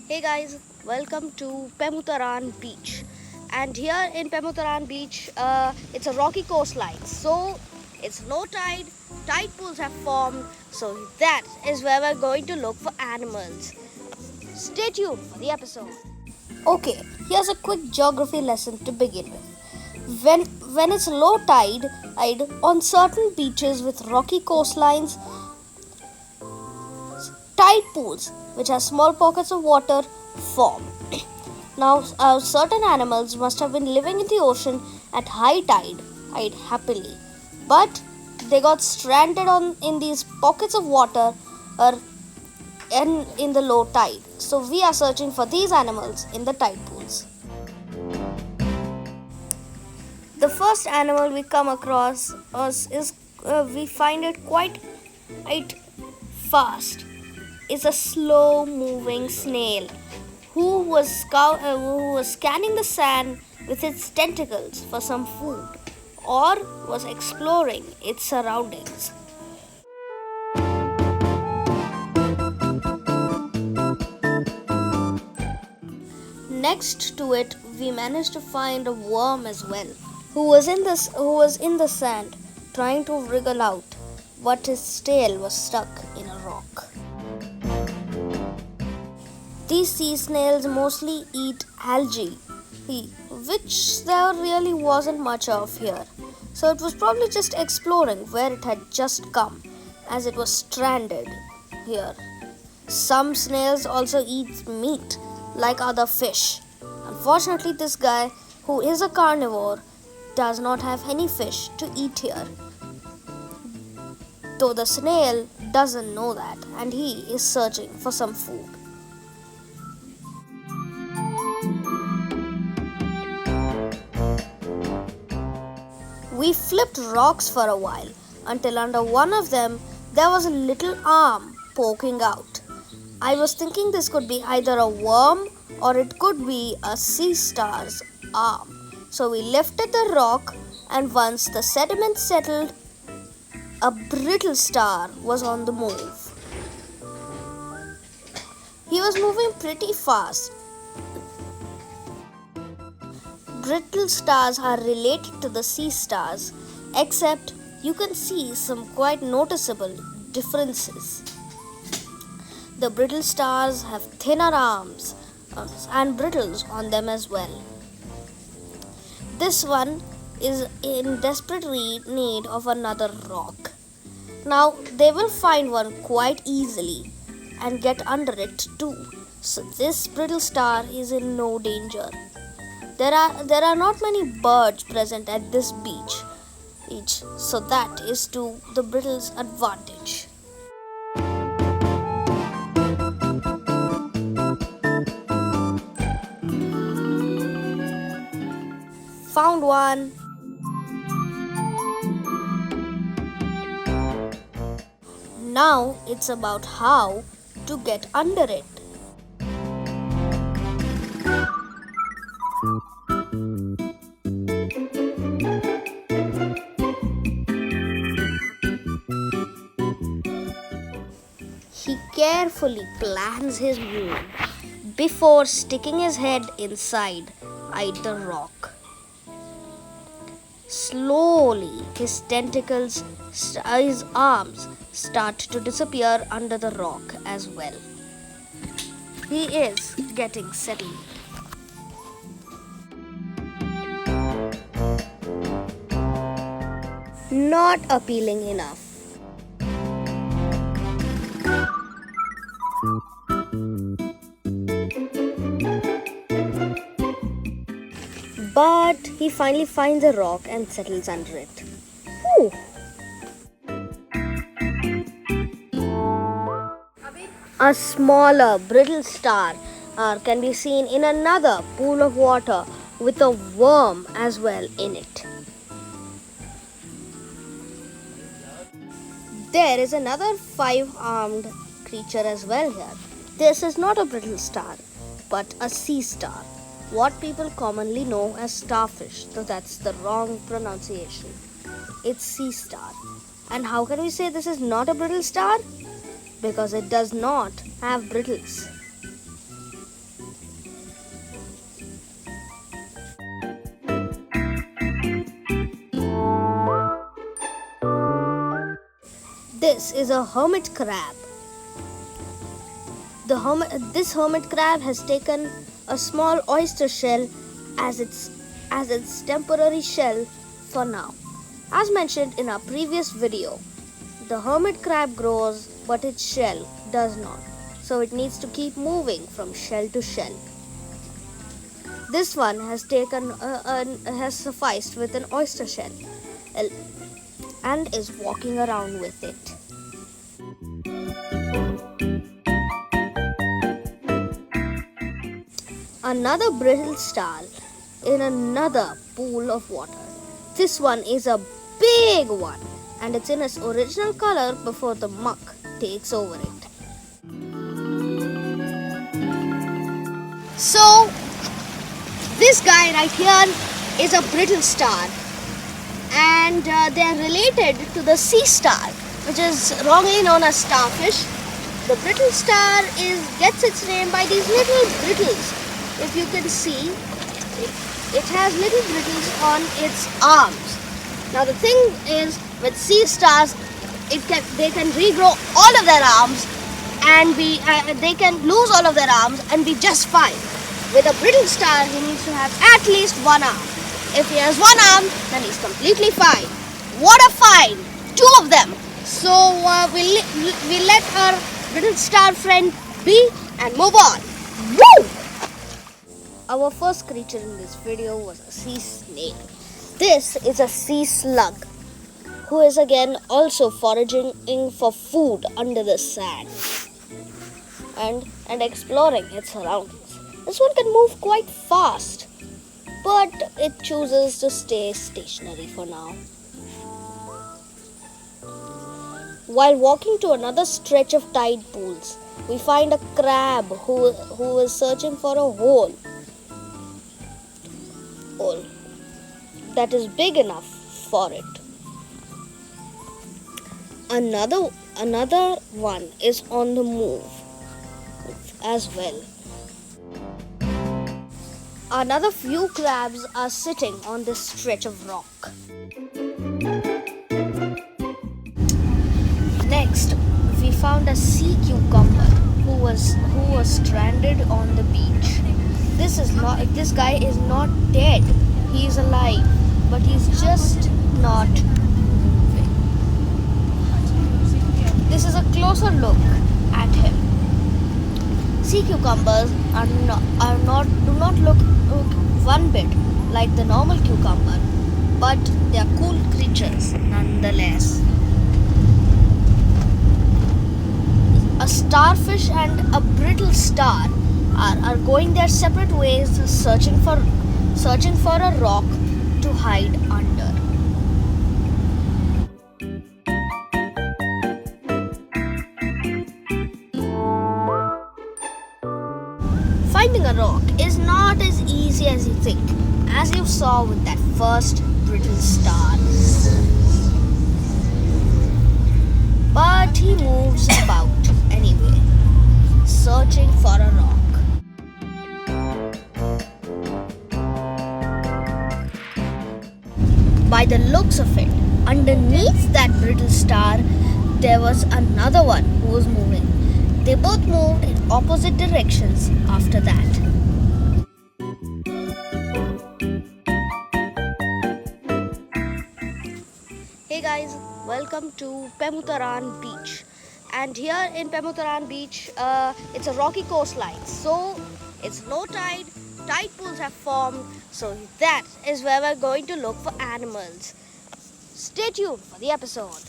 Hey guys, welcome to Pemuteran Beach. And here in Pemuteran Beach, it's a rocky coastline. So it's low tide, tide pools have formed. So that is where we're going to look for animals. Stay tuned for the episode. Okay, here's a quick geography lesson to begin with. When it's low tide on certain beaches with rocky coastlines, tide pools, which are small pockets of water, form. Now, certain animals must have been living in the ocean at high tide happily, but they got stranded in these pockets of water or in the low tide. So, we are searching for these animals in the tide pools. The first animal we come across is we find it quite fast. Is a slow moving snail who was scanning the sand with its tentacles for some food or was exploring its surroundings. Next to it, we managed to find a worm as well, who was in the sand trying to wriggle out, but his tail was stuck in a rock. These sea snails mostly eat algae, which there really wasn't much of here. So it was probably just exploring where it had just come, as it was stranded here. Some snails also eat meat, like other fish. Unfortunately, this guy, who is a carnivore, does not have any fish to eat here. Though the snail doesn't know that, and he is searching for some food. We flipped rocks for a while until under one of them there was a little arm poking out. I was thinking this could be either a worm or it could be a sea star's arm. So we lifted the rock, and once the sediment settled, a brittle star was on the move. He was moving pretty fast. Brittle stars are related to the sea stars, except you can see some quite noticeable differences. The brittle stars have thinner arms and brittles on them as well. This one is in desperate need of another rock. Now they will find one quite easily and get under it too. So this brittle star is in no danger. There are not many birds present at this beach, so that is to the brittle's advantage. Found one. Now it's about how to get under it. He carefully plans his move before sticking his head inside the rock. Slowly, his tentacles, his arms start to disappear under the rock as well. He is getting settled. Not appealing enough. But he finally finds a rock and settles under it. Whew. A smaller brittle star can be seen in another pool of water with a worm as well in it. There is another 5-armed creature as well here. This is not a brittle star, but a sea star. What people commonly know as starfish, though that's the wrong pronunciation. It's sea star. And how can we say this is not a brittle star? Because it does not have brittles. This is a hermit crab. This hermit crab has taken a small oyster shell as its temporary shell for now. As mentioned in our previous video, the hermit crab grows but its shell does not, so it needs to keep moving from shell to shell. This one has sufficed with an oyster shell and is walking around with it. Another brittle star in another pool of water. This one is a big one and it's in its original color before the muck takes over it. So, this guy right here is a brittle star and they are related to the sea star, which is wrongly known as starfish. The brittle star gets its name by these little brittles. If you can see, it has little brittles on its arms. Now the thing is, with sea stars, they can regrow all of their arms and they can lose all of their arms and be just fine. With a brittle star, he needs to have at least one arm. If he has one arm, then he's completely fine. What a find! 2 of them. So we'll let our brittle star friend be and move on. Woo! Our first creature in this video was a sea snake. This is a sea slug, who is again also foraging for food under the sand and exploring its surroundings. This one can move quite fast, but it chooses to stay stationary for now. While walking to another stretch of tide pools, we find a crab who is searching for a hole that is big enough for it. Another one is on the move as well. Another few crabs are sitting on this stretch of rock. Next, we found a sea cucumber who was stranded on the beach. This guy is not dead. He is alive, but he's just not moving. This is a closer look at him. Sea cucumbers do not look one bit like the normal cucumber, but they are cool creatures nonetheless. A starfish and a brittle star are going their separate ways, searching for a rock to hide under. Finding a rock is not as easy as you think, as you saw with that first brittle star. But he moves about anyway, searching for a rock. By the looks of it, underneath that brittle star, there was another one who was moving. They both moved in opposite directions after that. Hey guys, welcome to Pemuteran Beach. And here in Pemuteran Beach, it's a rocky coastline. So it's low tide, tide pools have formed. So that is where we're going to look for animals. Stay tuned for the episode.